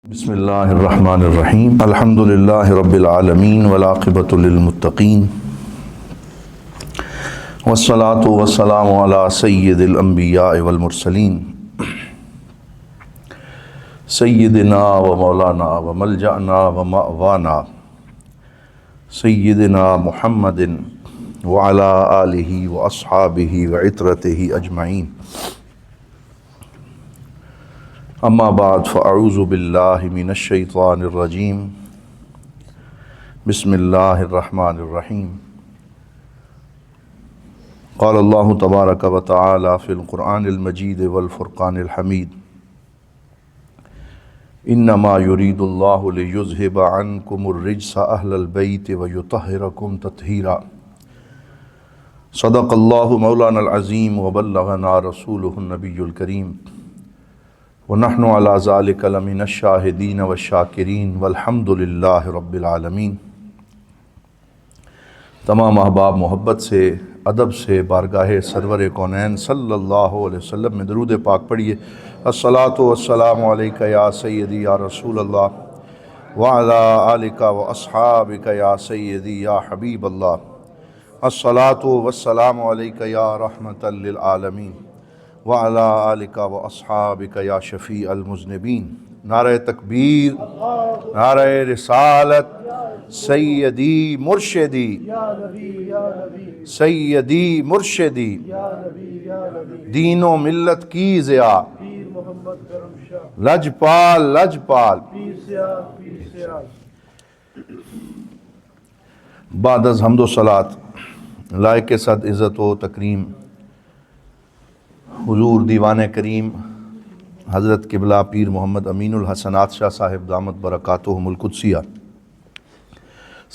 بسم اللہ الرحمن الرحیم الحمد للہ رب العالمین والعاقبۃ للمتقین والصلاة والسلام علی سید الانبیاء والمرسلین سیدنا و مولانا و ملجأنا و مأوانا سیدنا محمد وعلی آلہ و اصحابہ و عطرتہ اجمعین اما بعد فاعوذ باللہ من الشیطان الرجیم بسم اللہ الرحمن الرحیم قال اللہ تبارک و تعالی فی القرآن المجید والفرقان الحمید انما یرید اللہ لیذہب عنکم الرجس اہل البیت ویطہرکم تطہیرا صدق اللہ مولانا العظیم وبلغنا رسولہ النبی الکریم وَنَحْنُ عَلَى ذَلِكَ لَمِنَ الشَّاهِدِينَ وَالشَّاكِرِينَ وَالْحَمْدُ لِلَّهِ رَبِّ الْعَالَمِينَ۔ تمام احباب محبت سے ادب سے بارگاہ سرور کونین صلی اللہ علیہ وسلم میں درود پاک پڑھیے۔ الصلاۃ والسلام علیک یا سیدی یا رسول اللہ وعلی آلک و اصحابک یا سیدی یا حبیب اللہ۔ الصلاۃ والسلام علیک یا رحمۃ للعالمین وعلی آلک و اصحابک یا شفیع المذنبین۔ نعرہ تکبیر، نعرہ رسالت، سیدی مرشدی سیدی مرشدی دین و ملت کی ضیاء لجپال لجپال۔ بعد از حمد و صلات لائق صد عزت و تکریم حضور دیوان کریم حضرت قبلہ پیر محمد امین الحسنات شاہ صاحب دامت برکاتہم القدسیہ،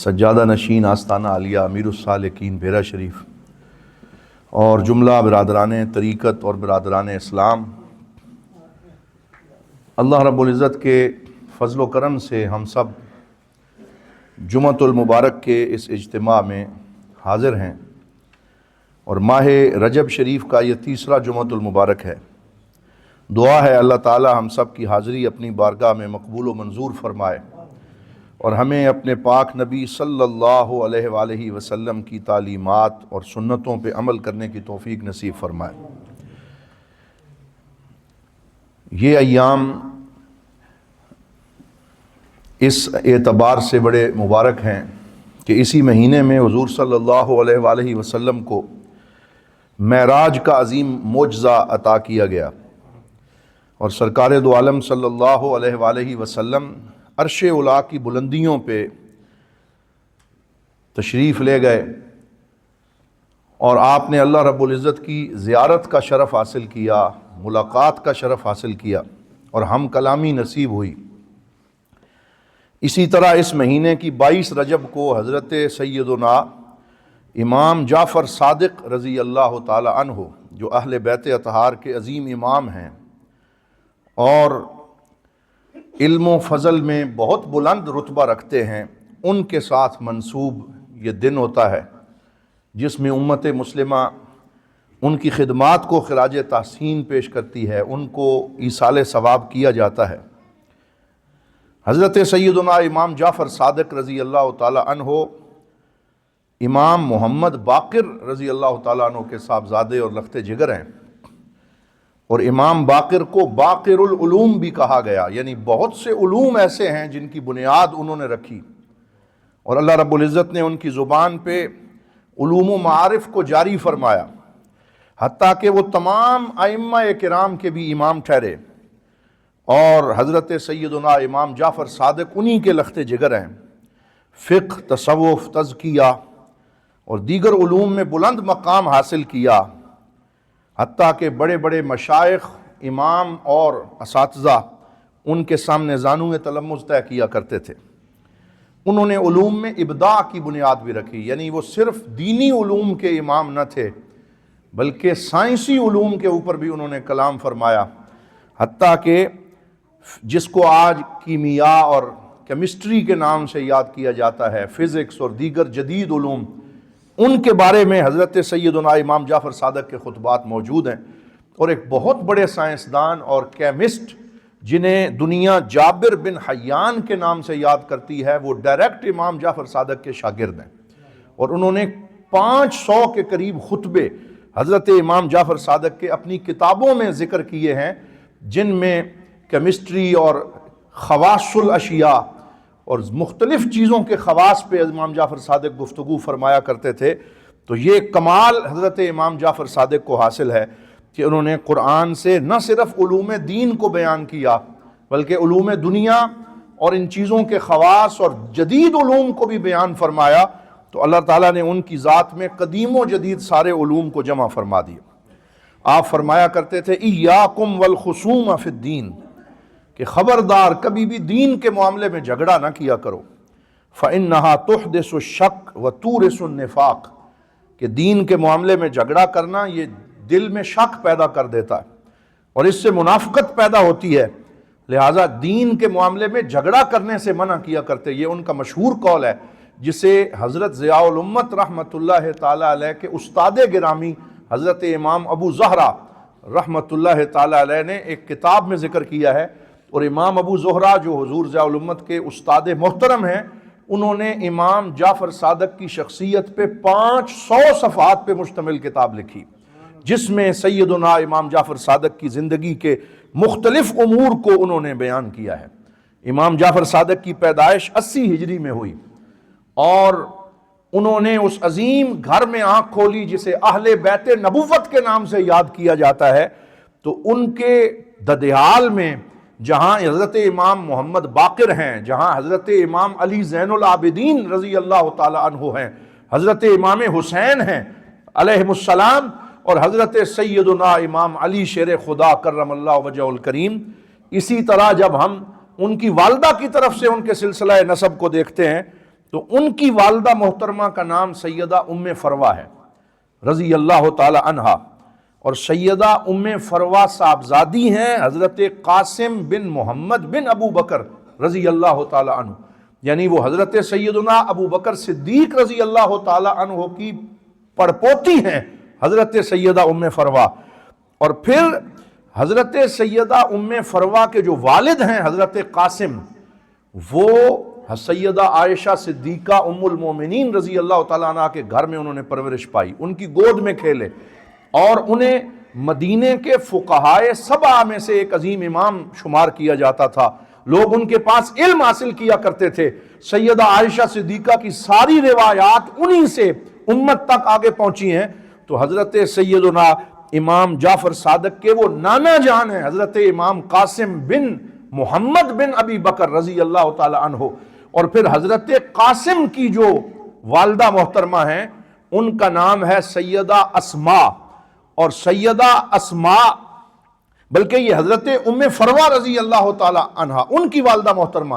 سجادہ نشین آستانہ عالیہ امیر السالکین بیرہ شریف، اور جملہ برادران طریقت اور برادران اسلام، اللہ رب العزت کے فضل و کرم سے ہم سب جمعۃ المبارک کے اس اجتماع میں حاضر ہیں، اور ماہ رجب شریف کا یہ تیسرا جمعۃ المبارک ہے۔ دعا ہے اللہ تعالی ہم سب کی حاضری اپنی بارگاہ میں مقبول و منظور فرمائے، اور ہمیں اپنے پاک نبی صلی اللہ علیہ وآلہ وسلم کی تعلیمات اور سنتوں پہ عمل کرنے کی توفیق نصیب فرمائے۔ یہ ایام اس اعتبار سے بڑے مبارک ہیں کہ اسی مہینے میں حضور صلی اللہ علیہ وآلہ وسلم کو معراج کا عظیم معجزہ عطا کیا گیا، اور سرکار دو عالم صلی اللہ علیہ وآلہ وسلم عرش اولیٰ کی بلندیوں پہ تشریف لے گئے، اور آپ نے اللہ رب العزت کی زیارت کا شرف حاصل کیا، ملاقات کا شرف حاصل کیا، اور ہم کلامی نصیب ہوئی۔ اسی طرح اس مہینے کی 22 رجب کو حضرت سیدنا امام جعفر صادق رضی اللہ تعالی عنہ، جو اہل بیت اطہار کے عظیم امام ہیں اور علم و فضل میں بہت بلند رتبہ رکھتے ہیں، ان کے ساتھ منسوب یہ دن ہوتا ہے جس میں امت مسلمہ ان کی خدمات کو خراج تحسین پیش کرتی ہے، ان کو ایصال ثواب کیا جاتا ہے۔ حضرت سیدنا امام جعفر صادق رضی اللہ تعالی عنہ امام محمد باقر رضی اللہ تعالیٰ عنہ کے صاحبزادے اور لخت جگر ہیں، اور امام باقر کو باقر العلوم بھی کہا گیا، یعنی بہت سے علوم ایسے ہیں جن کی بنیاد انہوں نے رکھی، اور اللہ رب العزت نے ان کی زبان پہ علوم و معارف کو جاری فرمایا، حتیٰ کہ وہ تمام ائمہ کرام کے بھی امام ٹھہرے، اور حضرت سیدنا امام جعفر صادق انہی کے لخت جگر ہیں۔ فقہ، تصوف، تزکیہ اور دیگر علوم میں بلند مقام حاصل کیا، حتیٰ کہ بڑے بڑے مشائخ، امام اور اساتذہ ان کے سامنے زانو تلمذ طے کیا کرتے تھے۔ انہوں نے علوم میں ابداع کی بنیاد بھی رکھی، یعنی وہ صرف دینی علوم کے امام نہ تھے بلکہ سائنسی علوم کے اوپر بھی انہوں نے کلام فرمایا، حتیٰ کہ جس کو آج کیمیا اور کیمسٹری کے نام سے یاد کیا جاتا ہے، فزکس اور دیگر جدید علوم، ان کے بارے میں حضرت سیدنا امام جعفر صادق کے خطبات موجود ہیں، اور ایک بہت بڑے سائنسدان اور کیمسٹ جنہیں دنیا جابر بن حیان کے نام سے یاد کرتی ہے، وہ ڈائریکٹ امام جعفر صادق کے شاگرد ہیں، اور انہوں نے 500 کے قریب خطبے حضرت امام جعفر صادق کے اپنی کتابوں میں ذکر کیے ہیں، جن میں کیمسٹری اور خواص الاشیاء اور مختلف چیزوں کے خواص پہ امام جعفر صادق گفتگو فرمایا کرتے تھے۔ تو یہ کمال حضرت امام جعفر صادق کو حاصل ہے کہ انہوں نے قرآن سے نہ صرف علوم دین کو بیان کیا بلکہ علوم دنیا اور ان چیزوں کے خواص اور جدید علوم کو بھی بیان فرمایا۔ تو اللہ تعالیٰ نے ان کی ذات میں قدیم و جدید سارے علوم کو جمع فرما دیا۔ آپ فرمایا کرتے تھے ایاکم والخصوم فی الدین، کہ خبردار کبھی بھی دین کے معاملے میں جھگڑا نہ کیا کرو، فإنہا تحدث الشک وتورث النفاق، کہ دین کے معاملے میں جھگڑا کرنا یہ دل میں شک پیدا کر دیتا ہے اور اس سے منافقت پیدا ہوتی ہے، لہٰذا دین کے معاملے میں جھگڑا کرنے سے منع کیا کرتے۔ یہ ان کا مشہور قول ہے جسے حضرت ضیاء الامت رحمۃ اللہ تعالی علیہ کے استاد گرامی حضرت امام ابو زہرہ رحمۃ اللہ تعالی علیہ نے ایک کتاب میں ذکر کیا ہے، اور امام ابو زہرہ جو حضور ضیاء الامت کے استاد محترم ہیں، انہوں نے امام جعفر صادق کی شخصیت پہ 500 صفحات پہ مشتمل کتاب لکھی، جس میں سیدنا امام جعفر صادق کی زندگی کے مختلف امور کو انہوں نے بیان کیا ہے۔ امام جعفر صادق کی پیدائش 80 ہجری میں ہوئی، اور انہوں نے اس عظیم گھر میں آنکھ کھولی جسے اہل بیت نبوت کے نام سے یاد کیا جاتا ہے۔ تو ان کے ددیال میں جہاں حضرت امام محمد باقر ہیں، جہاں حضرت امام علی زین العابدین رضی اللہ تعالی عنہ ہیں، حضرت امام حسین ہیں علیہ السلام، اور حضرت سیدنا امام علی شیر خدا کرم اللہ وجہ الکریم۔ اسی طرح جب ہم ان کی والدہ کی طرف سے ان کے سلسلہ نسب کو دیکھتے ہیں تو ان کی والدہ محترمہ کا نام سیدہ ام فروہ ہے رضی اللہ تعالی عنہا، اور سیدہ ام فروہ صاحبزادی ہیں حضرت قاسم بن محمد بن ابو بکر رضی اللہ تعالی عنہ، یعنی وہ حضرت سیدنا ابو بکر صدیق رضی اللہ تعالی عنہ کی پڑپوتی ہیں حضرت سیدہ ام فروہ۔ اور پھر حضرت سیدہ ام فروہ کے جو والد ہیں حضرت قاسم، وہ سیدہ عائشہ صدیقہ ام المومنین رضی اللہ تعالیٰ عنہ کے گھر میں انہوں نے پرورش پائی، ان کی گود میں کھیلے، اور انہیں مدینے کے فقہائے 7 میں سے ایک عظیم امام شمار کیا جاتا تھا۔ لوگ ان کے پاس علم حاصل کیا کرتے تھے۔ سیدہ عائشہ صدیقہ کی ساری روایات انہی سے امت تک آگے پہنچی ہیں۔ تو حضرت سیدنا امام جعفر صادق کے وہ نانا جان ہیں حضرت امام قاسم بن محمد بن ابی بکر رضی اللہ تعالی عنہ، اور پھر حضرت قاسم کی جو والدہ محترمہ ہیں ان کا نام ہے سیدہ اسماء، اور سیدہ اسماء بلکہ یہ حضرت ام فروہ رضی اللہ تعالی عنہ ان کی والدہ محترمہ،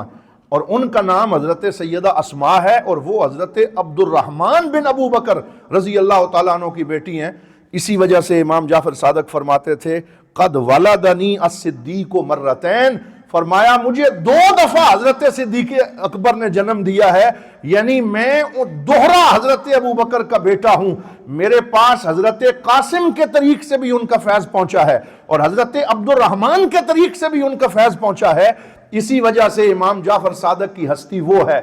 اور ان کا نام حضرت سیدہ اسماء ہے، اور وہ حضرت عبد الرحمن بن ابو بکر رضی اللہ تعالی عنہ کی بیٹی ہیں۔ اسی وجہ سے امام جعفر صادق فرماتے تھے قد ولدنی الصدیق مرتین، فرمایا مجھے 2 دفعہ حضرت صدیق اکبر نے جنم دیا ہے، یعنی میں دوہرا حضرت ابو بکر کا بیٹا ہوں۔ میرے پاس حضرت قاسم کے طریق سے بھی ان کا فیض پہنچا ہے، اور حضرت عبد الرحمن کے طریق سے بھی ان کا فیض پہنچا ہے۔ اسی وجہ سے امام جعفر صادق کی ہستی وہ ہے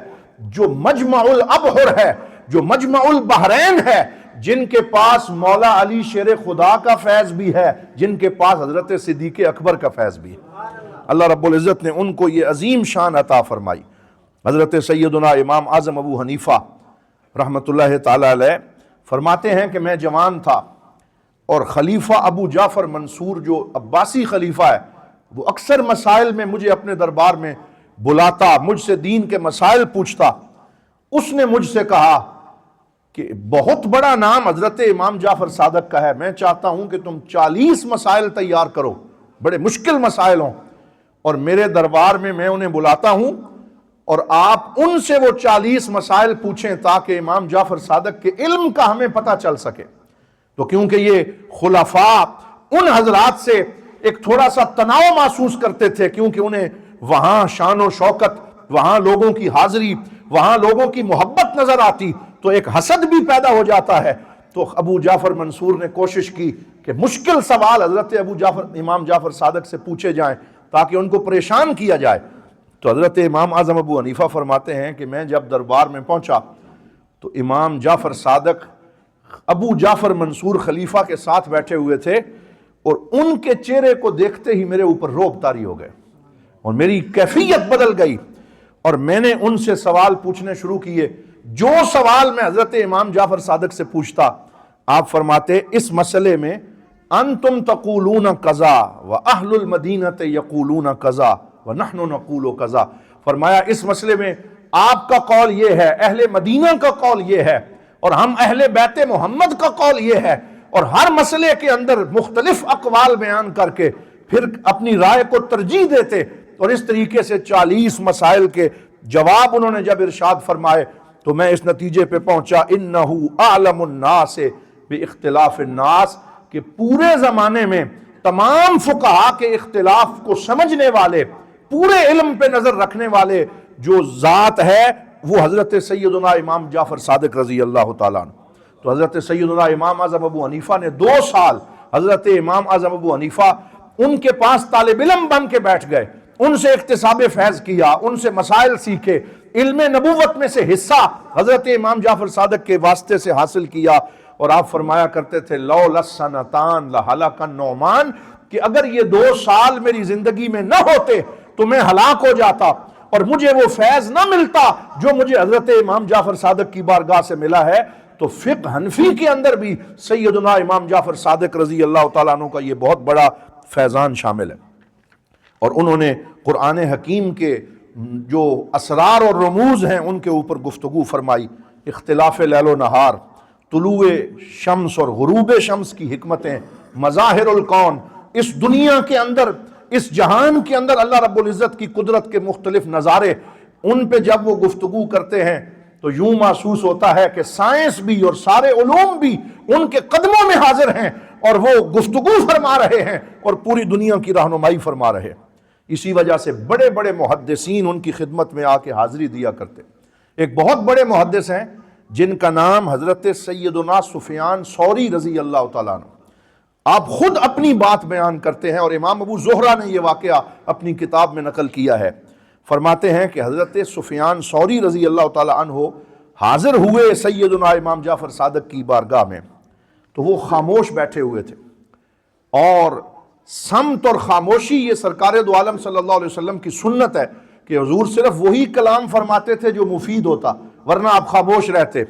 جو مجمع الابحر ہے، جو مجمع البحرین ہے، جن کے پاس مولا علی شیر خدا کا فیض بھی ہے، جن کے پاس حضرت صدیق اکبر کا فیض بھی ہے۔ اللہ رب العزت نے ان کو یہ عظیم شان عطا فرمائی۔ حضرت سیدنا امام اعظم ابو حنیفہ رحمۃ اللہ تعالی علیہ فرماتے ہیں کہ میں جوان تھا، اور خلیفہ ابو جعفر منصور جو عباسی خلیفہ ہے وہ اکثر مسائل میں مجھے اپنے دربار میں بلاتا، مجھ سے دین کے مسائل پوچھتا۔ اس نے مجھ سے کہا کہ بہت بڑا نام حضرت امام جعفر صادق کا ہے، میں چاہتا ہوں کہ تم 40 مسائل تیار کرو، بڑے مشکل مسائل ہوں، اور میرے دربار میں انہیں بلاتا ہوں، اور آپ ان سے وہ 40 مسائل پوچھیں تاکہ امام جعفر صادق کے علم کا ہمیں پتہ چل سکے۔ تو کیونکہ یہ خلفاء ان حضرات سے ایک تھوڑا سا تناؤ محسوس کرتے تھے، کیونکہ انہیں وہاں شان و شوکت، وہاں لوگوں کی حاضری، وہاں لوگوں کی محبت نظر آتی، تو ایک حسد بھی پیدا ہو جاتا ہے۔ تو ابو جعفر منصور نے کوشش کی کہ مشکل سوال حضرت امام جعفر صادق سے پوچھے جائیں تاکہ ان کو پریشان کیا جائے۔ تو حضرت امام اعظم ابو حنیفہ فرماتے ہیں کہ میں جب دربار میں پہنچا تو امام جعفر صادق ابو جعفر منصور خلیفہ کے ساتھ بیٹھے ہوئے تھے، اور ان کے چہرے کو دیکھتے ہی میرے اوپر رعب طاری ہو گئے اور میری کیفیت بدل گئی، اور میں نے ان سے سوال پوچھنے شروع کیے۔ جو سوال میں حضرت امام جعفر صادق سے پوچھتا، آپ فرماتے اس مسئلے میں انتم تقولون قضا واہل المدینہ یقولون قضا ونحن نقول قضا، فرمایا اس مسئلے میں آپ کا قول یہ ہے، اہل مدینہ کا قول یہ ہے، اور ہم اہل بیت محمد کا قول یہ ہے، اور ہر مسئلے کے اندر مختلف اقوال بیان کر کے پھر اپنی رائے کو ترجیح دیتے۔ اور اس طریقے سے 40 مسائل کے جواب انہوں نے جب ارشاد فرمائے تو میں اس نتیجے پہ پہنچا انہو اعلم الناس باختلاف الناس، کہ پورے زمانے میں تمام فقہا کے اختلاف کو سمجھنے والے، پورے علم پہ نظر رکھنے والے جو ذات ہے وہ حضرت سیدنا امام جعفر صادق رضی اللہ تعالیٰ عنہ۔ تو حضرت سیدنا امام اعظم ابو حنیفہ نے 2 سال حضرت امام اعظم ابو حنیفہ ان کے پاس طالب علم بن کے بیٹھ گئے، ان سے اکتساب فیض کیا، ان سے مسائل سیکھے، علم نبوت میں سے حصہ حضرت امام جعفر صادق کے واسطے سے حاصل کیا۔ اور آپ فرمایا کرتے تھے لولا السنتان لہلک النعمان، کہ اگر یہ 2 سال میری زندگی میں نہ ہوتے تو میں ہلاک ہو جاتا اور مجھے وہ فیض نہ ملتا جو مجھے حضرت امام جعفر صادق کی بارگاہ سے ملا ہے۔ تو فقہ حنفی کے اندر بھی سیدنا امام جعفر صادق رضی اللہ تعالیٰ عنہ کا یہ بہت بڑا فیضان شامل ہے، اور انہوں نے قرآن حکیم کے جو اسرار اور رموز ہیں ان کے اوپر گفتگو فرمائی، اختلاف لیل و نہار، طلوع شمس اور غروب شمس کی حکمتیں، مظاہر الکون، اس دنیا کے اندر، اس جہان کے اندر اللہ رب العزت کی قدرت کے مختلف نظارے، ان پہ جب وہ گفتگو کرتے ہیں تو یوں محسوس ہوتا ہے کہ سائنس بھی اور سارے علوم بھی ان کے قدموں میں حاضر ہیں اور وہ گفتگو فرما رہے ہیں اور پوری دنیا کی رہنمائی فرما رہے ہیں۔ اسی وجہ سے بڑے بڑے محدثین ان کی خدمت میں آ کے حاضری دیا کرتے۔ ایک بہت بڑے محدث ہیں جن کا نام حضرت سیدنا سفیان ثوری رضی اللہ تعالیٰ عنہ، آپ خود اپنی بات بیان کرتے ہیں، اور امام ابو زہرہ نے یہ واقعہ اپنی کتاب میں نقل کیا ہے۔ فرماتے ہیں کہ حضرت سفیان ثوری رضی اللہ تعالیٰ عنہ حاضر ہوئے سیدنا امام جعفر صادق کی بارگاہ میں، تو وہ خاموش بیٹھے ہوئے تھے، اور صمت اور خاموشی یہ سرکار دو عالم صلی اللہ علیہ وسلم کی سنت ہے کہ حضور صرف وہی کلام فرماتے تھے جو مفید ہوتا، ورنہ آپ خاموش رہتے،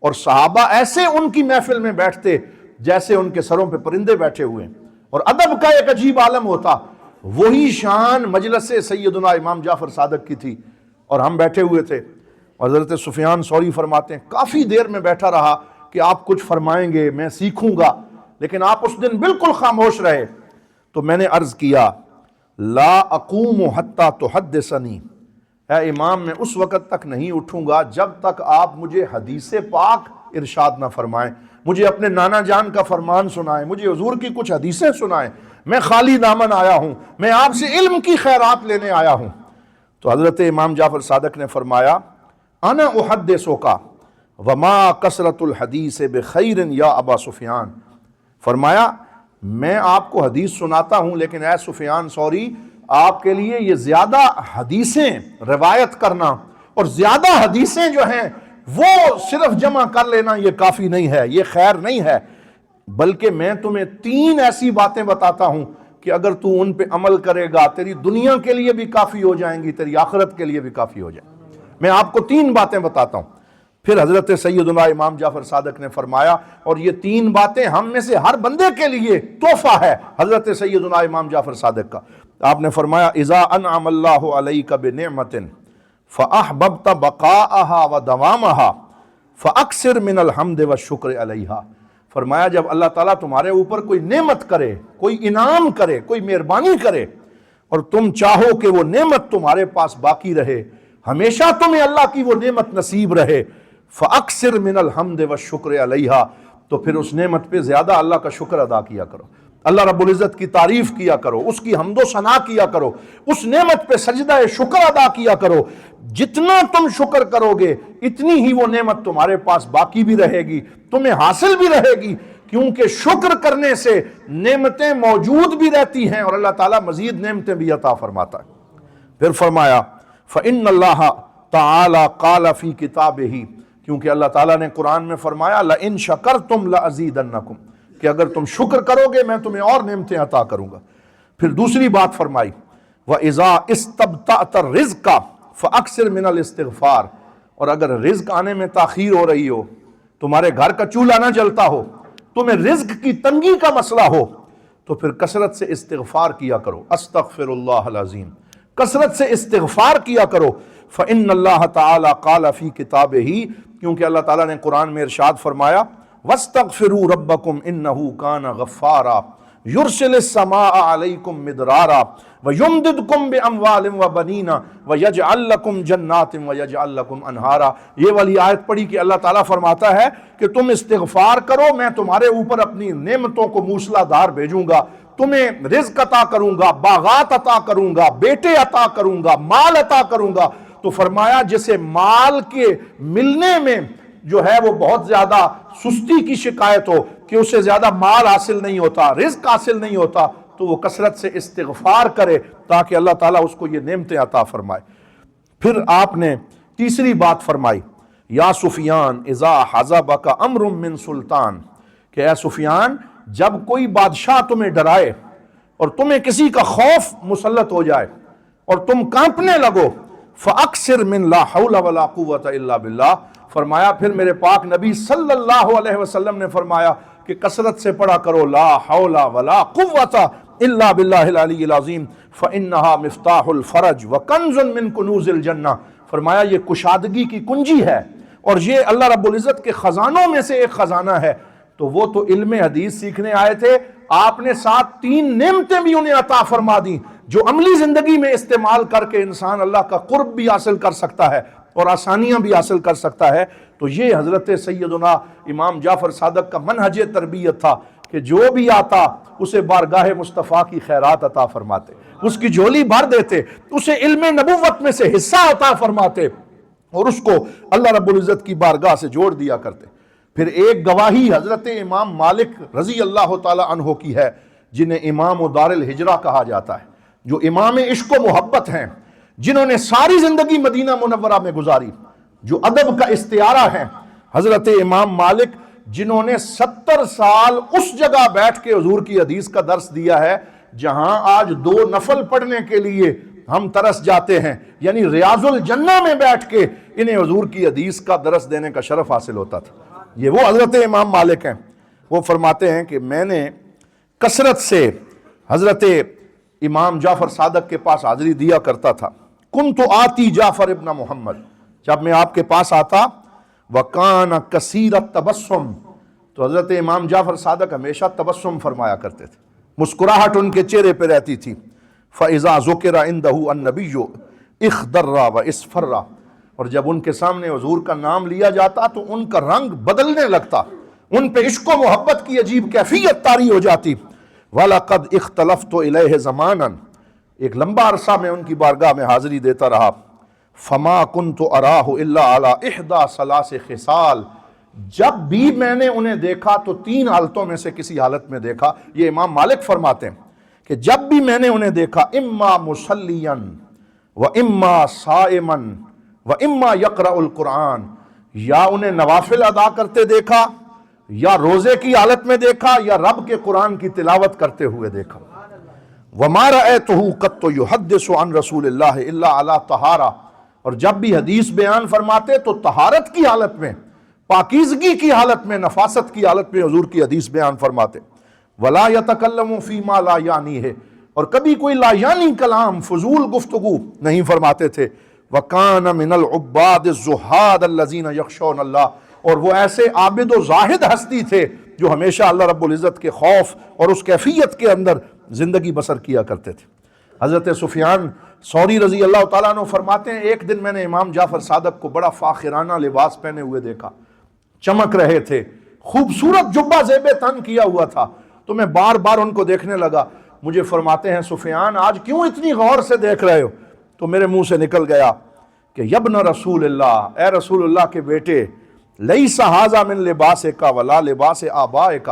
اور صحابہ ایسے ان کی محفل میں بیٹھتے جیسے ان کے سروں پہ پرندے بیٹھے ہوئے، اور ادب کا ایک عجیب عالم ہوتا۔ وہی شان مجلس سیدنا امام جعفر صادق کی تھی، اور ہم بیٹھے ہوئے تھے، اور حضرت سفیان ثوری فرماتے ہیں کافی دیر میں بیٹھا رہا کہ آپ کچھ فرمائیں گے، میں سیکھوں گا، لیکن آپ اس دن بالکل خاموش رہے۔ تو میں نے عرض کیا لا اقوم حتی تحدثنی، اے امام میں اس وقت تک نہیں اٹھوں گا جب تک آپ مجھے حدیث پاک ارشاد نہ فرمائیں، مجھے اپنے نانا جان کا فرمان سنائیں، مجھے حضور کی کچھ حدیثیں سنائیں، میں خالی دامن آیا ہوں، میں آپ سے علم کی خیرات لینے آیا ہوں۔ تو حضرت امام جعفر صادق نے فرمایا انا احدثک وما کثرت الحدیث بخیر یا ابا سفیان، فرمایا میں آپ کو حدیث سناتا ہوں، لیکن اے سفیان ثوری آپ کے لیے یہ زیادہ حدیثیں روایت کرنا اور زیادہ حدیثیں جو ہیں وہ صرف جمع کر لینا یہ کافی نہیں ہے، یہ خیر نہیں ہے، بلکہ میں تمہیں 3 ایسی باتیں بتاتا ہوں کہ اگر تو ان پہ عمل کرے گا تیری دنیا کے لیے بھی کافی ہو جائیں گی، تیری آخرت کے لیے بھی کافی ہو جائیں گی۔ میں آپ کو 3 باتیں بتاتا ہوں۔ پھر حضرت سیدنا امام جعفر صادق نے فرمایا، اور یہ 3 باتیں ہم میں سے ہر بندے کے لیے تحفہ ہے حضرت سیدنا امام جعفر صادق کا۔ آپ نے فرمایا اذا انعم اللہ علیک بنعمت فاحببت بقاءها ودوامها فاکثر من الحمد والشکر علیہا، فرمایا جب اللہ تعالیٰ تمہارے اوپر کوئی نعمت کرے، کوئی انعام کرے، کوئی مہربانی کرے، اور تم چاہو کہ وہ نعمت تمہارے پاس باقی رہے، ہمیشہ تمہیں اللہ کی وہ نعمت نصیب رہے، فاکثر من الحمد والشکر علیہا، تو پھر اس نعمت پہ زیادہ اللہ کا شکر ادا کیا کرو، اللہ رب العزت کی تعریف کیا کرو، اس کی حمد و ثنا کیا کرو، اس نعمت پہ سجدہ شکر ادا کیا کرو۔ جتنا تم شکر کرو گے اتنی ہی وہ نعمت تمہارے پاس باقی بھی رہے گی، تمہیں حاصل بھی رہے گی، کیونکہ شکر کرنے سے نعمتیں موجود بھی رہتی ہیں اور اللہ تعالیٰ مزید نعمتیں بھی عطا فرماتا ہے۔ پھر فرمایا فَإِنَّ اللَّهَ تَعَالَى قَالَ فِي كِتَابِهِ، کیونکہ اللہ تعالیٰ نے قرآن میں فرمایا لَإِن شَكَرْتُمْ لَأَزِيدَنَّكُمْ، کہ اگر تم شکر کرو گے میں تمہیں اور نعمتیں عطا کروں گا۔ پھر دوسری بات فرمائی وَإِذَا اسْتَبْطَأْتَ الرِّزْقَ فَأَكْثِرْ مِنَ الْإِسْتِغْفَارِ، اور اگر رزق آنے میں تاخیر ہو رہی ہو، تمہارے گھر کا چولہا نہ جلتا ہو، تمہیں رزق کی تنگی کا مسئلہ ہو، تو پھر کثرت سے استغفار کیا کرو، استغفر اللہ العظیم، کثرت سے استغفار کیا کرو۔ فإن اللہ تعالی قال فی کتابہ، کیونکہ اللہ تعالیٰ نے قرآن میں ارشاد فرمایا واستغفروا ربکم انہ کان غفارا یرسل السماء علیکم مدرارا ویمددکم باموال وبنین ویجعل لکم جنات ویجعل لکم انہارا۔ یہ والی آیت پڑھی کہ اللہ تعالیٰ فرماتا ہے کہ تم استغفار کرو، میں تمہارے اوپر اپنی نعمتوں کو موسلا دھار بھیجوں گا، تمہیں رزق عطا کروں گا، باغات عطا کروں گا، بیٹے عطا کروں گا، مال عطا کروں گا۔ تو فرمایا جسے مال کے ملنے میں جو ہے وہ بہت زیادہ سستی کی شکایت ہو کہ اسے زیادہ مال حاصل نہیں ہوتا، رزق حاصل نہیں ہوتا، تو وہ کثرت سے استغفار کرے تاکہ اللہ تعالیٰ اس کو یہ نعمتیں عطا فرمائے۔ پھر آپ نے تیسری بات فرمائی یا سفیان اذا حزبک امر من سلطان، کہ اے سفیان جب کوئی بادشاہ تمہیں ڈرائے اور تمہیں کسی کا خوف مسلط ہو جائے اور تم کانپنے لگو، فَأَكْثِرْ مِن لَا حَوْلَ وَلَا قُوَّةَ إِلَّا بِاللَّهِ، فرمایا پھر میرے پاک نبی صلی اللہ علیہ وسلم نے فرمایا کہ کثرت سے پڑھا کرو لا حول ولا قوة الا باللہ العلی العظیم فإنها مفتاح الفرج وکنز من کنوز الجنہ۔ فرمایا یہ کشادگی کی کنجی ہے اور یہ اللہ رب العزت کے خزانوں میں سے ایک خزانہ ہے۔ تو وہ تو علم حدیث سیکھنے آئے تھے، آپ نے ساتھ 3 نعمتیں بھی انہیں عطا فرما دیں جو عملی زندگی میں استعمال کر کے انسان اللہ کا قرب بھی حاصل کر سکتا ہے اور آسانیاں بھی حاصل کر سکتا ہے۔ تو یہ حضرت سیدنا امام جعفر صادق کا منہج تربیت تھا کہ جو بھی آتا اسے بارگاہ مصطفیٰ کی خیرات عطا فرماتے، اس کی جھولی بھر دیتے، اسے علم نبوت میں سے حصہ عطا فرماتے اور اس کو اللہ رب العزت کی بارگاہ سے جوڑ دیا کرتے۔ پھر ایک گواہی حضرت امام مالک رضی اللہ تعالی عنہ کی ہے، جنہیں امام و دار الہجرہ کہا جاتا ہے، جو امام عشق و محبت ہیں، جنہوں نے ساری زندگی مدینہ منورہ میں گزاری، جو ادب کا استعارہ ہیں۔ حضرت امام مالک جنہوں نے 70 سال اس جگہ بیٹھ کے حضور کی حدیث کا درس دیا ہے جہاں آج 2 نفل پڑھنے کے لیے ہم ترس جاتے ہیں، یعنی ریاض الجنہ میں بیٹھ کے انہیں حضور کی حدیث کا درس دینے کا شرف حاصل ہوتا تھا۔ یہ وہ حضرت امام مالک ہیں۔ وہ فرماتے ہیں کہ میں نے کثرت سے حضرت امام جعفر صادق کے پاس حاضری دیا کرتا تھا۔ کنت آتی جعفر ابن محمد، جب میں آپ کے پاس آتا، وَكَانَ كَثِيرَ التَّبَسُّمْ، تو حضرت امام جعفر صادق ہمیشہ تبسم فرمایا کرتے تھے، مسکراہٹ ان کے چہرے پہ رہتی تھی۔ فَإِذَا ذُكِرَ عِنْدَهُ النَّبِيُّ اخْضَرَّ وَاصْفَرَّ، اور جب ان کے سامنے حضور کا نام لیا جاتا تو ان کا رنگ بدلنے لگتا، ان پہ عشق و محبت کی عجیب کیفیت طاری ہو جاتی۔ وَلَقَدْ اخْتَلَفْتُ إِلَيْهِ زَمَانًا، ایک لمبا عرصہ میں ان کی بارگاہ میں حاضری دیتا رہا۔ فَمَا كُنْتُ أَرَاهُ إِلَّا عَلَىٰ إِحْدَىٰ ثَلَاثِ خِصَالٍ، جب بھی میں نے انہیں دیکھا تو 3 حالتوں میں سے کسی حالت میں دیکھا۔ یہ امام مالک فرماتے ہیں کہ جب بھی میں نے انہیں دیکھا، اما مصلیاً و اما صائماً و اما یقرأ القرآن، یا انہیں نوافل ادا کرتے دیکھا، یا روزے کی حالت میں دیکھا، یا رب کے قرآن کی تلاوت کرتے ہوئے دیکھا۔ وَمَا رَأَيْتُهُ قَطُّ يُحَدِّثُ عَنْ رَسُولِ اللَّهِ إِلَّا عَلَىٰ طَهَارَةٍ، اور جب بھی حدیث بیان فرماتے تو طہارت کی حالت میں، پاکیزگی کی حالت میں، نفاست کی حالت میں حضور کی حدیث بیان فرماتے۔ وَلَا يَتَكَلَّمُ فِي مَا لَا يَعْنِيهِ، اور کبھی کوئی لا یعنی کلام، فضول گفتگو نہیں فرماتے تھے۔ وَكَانَ مِنَ الْعُبَّادِ الزُّهَّادِ الَّذِينَ يَخْشَوْنَ اللَّهَ، اور وہ ایسے عابد و زاہد ہستی تھے جو ہمیشہ اللہ رب العزت کے خوف اور اس کیفیت کے اندر زندگی بسر کیا کرتے تھے۔ حضرت سفیان ثوری رضی اللہ تعالیٰ عنہ فرماتے ہیں ایک دن میں نے امام جعفر صادق کو بڑا فاخرانہ لباس پہنے ہوئے دیکھا، چمک رہے تھے، خوبصورت جبہ زیب تن کیا ہوا تھا، تو میں بار بار ان کو دیکھنے لگا۔ مجھے فرماتے ہیں سفیان آج کیوں اتنی غور سے دیکھ رہے ہو؟ تو میرے منہ سے نکل گیا کہ یبن رسول اللہ، اے رسول اللہ کے بیٹے، لیس ھذا من لباسک ولا لباس آبائک،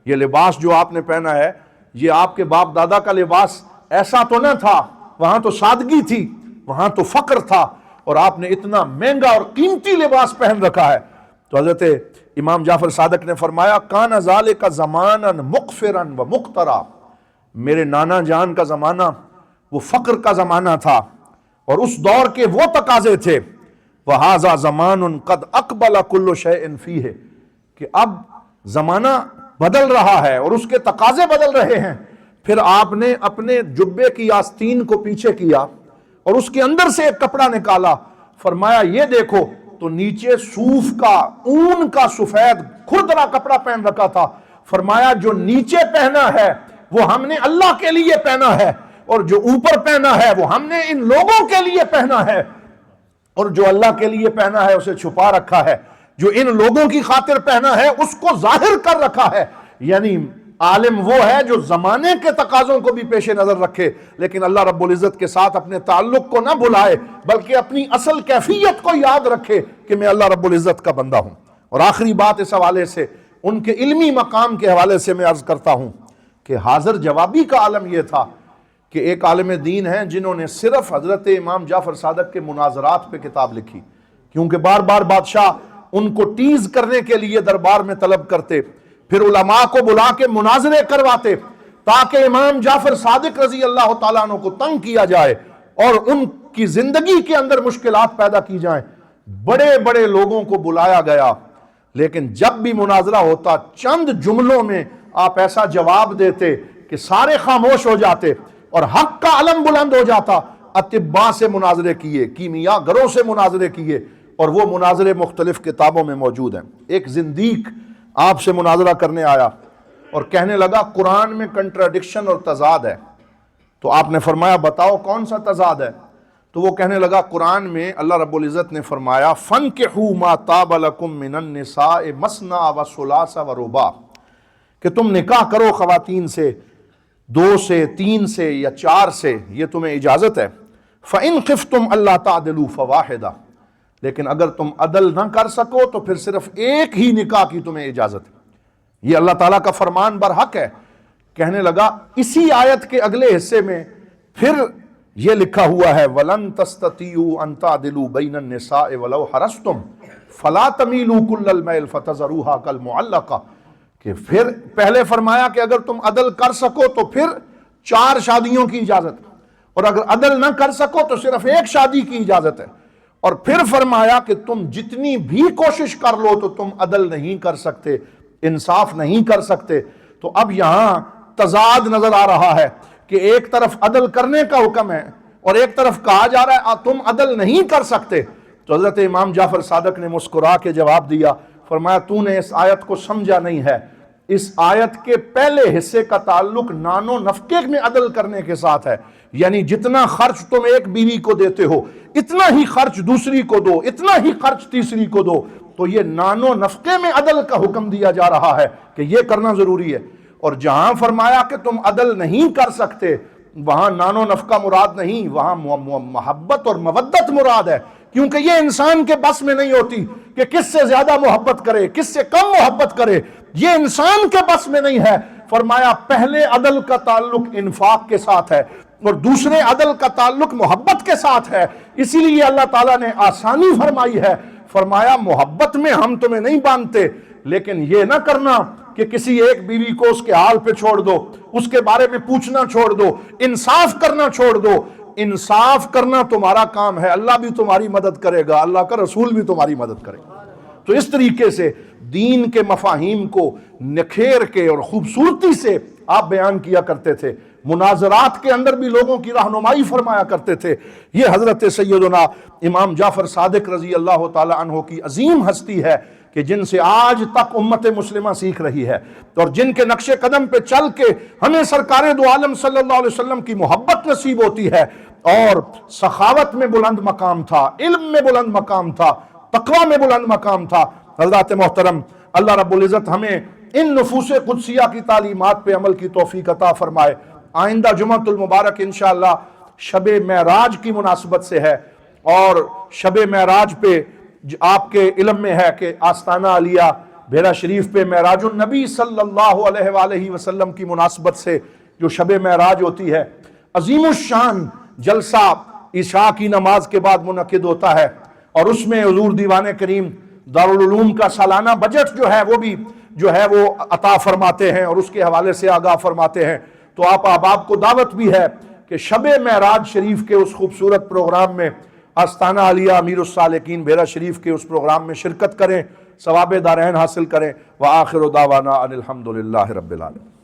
یہ لباس جو آپ نے پہنا ہے یہ آپ کے باپ دادا کا لباس ایسا تو نہ تھا، وہاں تو سادگی تھی، وہاں تو فقر تھا، اور آپ نے اتنا مہنگا اور قیمتی لباس پہن رکھا ہے۔ تو حضرت امام جعفر صادق نے فرمایا کان ذالک زمانا مقفرا و مقترا، میرے نانا جان کا زمانہ وہ فقر کا زمانہ تھا اور اس دور کے وہ تقاضے تھے، وَهَذَا زَمَانٌ قَدْ أَقْبَلَ كُلُّ شَيْءٍ فِيهِ، کہ اب زمانہ بدل رہا ہے اور اس کے تقاضے بدل رہے ہیں۔ پھر آپ نے اپنے جبے کی آستین کو پیچھے کیا اور اس کے اندر سے ایک کپڑا نکالا، فرمایا یہ دیکھو، تو نیچے صوف کا، اون کا سفید کھردرا کپڑا پہن رکھا تھا۔ فرمایا جو نیچے پہنا ہے وہ ہم نے اللہ کے لیے پہنا ہے، اور جو اوپر پہنا ہے وہ ہم نے ان لوگوں کے لیے پہنا ہے، اور جو اللہ کے لیے پہنا ہے اسے چھپا رکھا ہے، جو ان لوگوں کی خاطر پہنا ہے اس کو ظاہر کر رکھا ہے۔ یعنی عالم وہ ہے جو زمانے کے تقاضوں کو بھی پیش نظر رکھے، لیکن اللہ رب العزت کے ساتھ اپنے تعلق کو نہ بھلائے، بلکہ اپنی اصل کیفیت کو یاد رکھے کہ میں اللہ رب العزت کا بندہ ہوں۔ اور آخری بات اس حوالے سے، ان کے علمی مقام کے حوالے سے میں عرض کرتا ہوں کہ حاضر جوابی کا عالم یہ تھا کہ ایک عالم دین ہیں جنہوں نے صرف حضرت امام جعفر صادق کے مناظرات پہ کتاب لکھی، کیونکہ بار بار بادشاہ ان کو ٹیز کرنے کے لیے دربار میں طلب کرتے، پھر علماء کو بلا کے مناظرے کرواتے تاکہ امام جعفر صادق رضی اللہ تعالیٰ عنہ کو تنگ کیا جائے اور ان کی زندگی کے اندر مشکلات پیدا کی جائیں۔ بڑے بڑے لوگوں کو بلایا گیا، لیکن جب بھی مناظرہ ہوتا چند جملوں میں آپ ایسا جواب دیتے کہ سارے خاموش ہو جاتے اور حق کا علم بلند ہو جاتا۔ اطباء سے مناظرے کیے، کیمیا گروں سے مناظرے کیے، اور وہ مناظرے مختلف کتابوں میں موجود ہیں۔ ایک زندیق آپ سے مناظرہ کرنے آیا اور کہنے لگا قرآن میں کنٹراڈکشن اور تضاد ہے، تو آپ نے فرمایا بتاؤ کون سا تضاد ہے؟ تو وہ کہنے لگا قرآن میں اللہ رب العزت نے فرمایا فَانْكِحُوا مَا طَابَ لَكُم مِّنَ النِّسَاءِ مَثْنَىٰ وَثُلَاثَ وَرُبَاعَ، کہ تم نکاح کرو خواتین سے 2 سے 3 سے یا 4 سے، یہ تمہیں اجازت ہے۔ فَإِنْ خِفْتُمْ أَلَّا تَعْدِلُوا فَوَاحِدَةً، لیکن اگر تم عدل نہ کر سکو تو پھر صرف ایک ہی نکاح کی تمہیں اجازت ہے۔ یہ اللہ تعالیٰ کا فرمان برحق ہے۔ کہنے لگا اسی آیت کے اگلے حصے میں پھر یہ لکھا ہوا ہے وَلَن تَسْتَطِيعُوا أَن تَعْدِلُوا بَيْنَ النِّسَاءِ وَلَوْ حَرَصْتُمْ فَلَا تَمِيلُوا كُلَّ الْمَيْلِ فَتَذَرُوهَا كَالْمُعَلَّقَةِ، کہ پھر پہلے فرمایا کہ اگر تم عدل کر سکو تو پھر 4 شادیوں کی اجازت، اور اگر عدل نہ کر سکو تو صرف ایک شادی کی اجازت ہے، اور پھر فرمایا کہ تم جتنی بھی کوشش کر لو تو تم عدل نہیں کر سکتے، انصاف نہیں کر سکتے۔ تو اب یہاں تضاد نظر آ رہا ہے کہ ایک طرف عدل کرنے کا حکم ہے اور ایک طرف کہا جا رہا ہے تم عدل نہیں کر سکتے۔ تو حضرت امام جعفر صادق نے مسکرا کے جواب دیا، فرمایا تو نے اس آیت کو سمجھا نہیں ہے، اس آیت کے پہلے حصے کا تعلق نان و نفقے میں عدل کرنے کے ساتھ ہے، یعنی جتنا خرچ تم ایک بیوی کو دیتے ہو اتنا ہی خرچ دوسری کو دو، اتنا ہی خرچ تیسری کو دو۔ تو یہ نان و نفقے میں عدل کا حکم دیا جا رہا ہے کہ یہ کرنا ضروری ہے، اور جہاں فرمایا کہ تم عدل نہیں کر سکتے وہاں نان و نفقہ مراد نہیں، وہاں محبت اور مودت مراد ہے، کیونکہ یہ انسان کے بس میں نہیں ہوتی کہ کس سے زیادہ محبت کرے کس سے کم محبت کرے، یہ انسان کے بس میں نہیں ہے۔ فرمایا پہلے عدل کا تعلق انفاق کے ساتھ ہے اور دوسرے عدل کا تعلق محبت کے ساتھ ہے، اسی لیے اللہ تعالیٰ نے آسانی فرمائی ہے۔ فرمایا محبت میں ہم تمہیں نہیں باندھتے، لیکن یہ نہ کرنا کہ کسی ایک بیوی کو اس کے حال پہ چھوڑ دو، اس کے بارے میں پوچھنا چھوڑ دو، انصاف کرنا چھوڑ دو۔ انصاف کرنا تمہارا کام ہے، اللہ بھی تمہاری مدد کرے گا، اللہ کا رسول بھی تمہاری مدد کرے گا۔ تو اس طریقے سے دین کے مفاہیم کو نکھیر کے اور خوبصورتی سے آپ بیان کیا کرتے تھے، مناظرات کے اندر بھی لوگوں کی رہنمائی فرمایا کرتے تھے۔ یہ حضرت سیدنا امام جعفر صادق رضی اللہ تعالی عنہ کی عظیم ہستی ہے کہ جن سے آج تک امت مسلمہ سیکھ رہی ہے، اور جن کے نقش قدم پہ چل کے ہمیں سرکار دو عالم صلی اللہ علیہ وسلم کی محبت نصیب ہوتی ہے۔ اور سخاوت میں بلند مقام تھا، علم میں بلند مقام تھا، تقوی میں بلند مقام تھا۔ حضرات محترم، اللہ رب العزت ہمیں ان نفوس قدسیہ کی تعلیمات پہ عمل کی توفیق عطا فرمائے۔ آئندہ جمعۃ المبارک انشاءاللہ شب معراج کی مناسبت سے ہے، اور شب معراج پہ آپ کے علم میں ہے کہ آستانہ علیہ بھیرا شریف پہ معراج النبی صلی اللہ علیہ وآلہ وسلم کی مناسبت سے جو شب معراج ہوتی ہے، عظیم الشان جلسہ عشاء کی نماز کے بعد منعقد ہوتا ہے، اور اس میں حضور دیوان کریم دارالعلوم کا سالانہ بجٹ جو ہے وہ بھی جو ہے وہ عطا فرماتے ہیں اور اس کے حوالے سے آگاہ فرماتے ہیں۔ تو آپ احباب کو دعوت بھی ہے کہ شب معراج شریف کے اس خوبصورت پروگرام میں آستانہ عالیہ امیر السالکین بھیرا شریف کے اس پروگرام میں شرکت کریں، ثواب دارین حاصل کریں۔ وآخر دعوانا ان الحمد للہ رب العالمین۔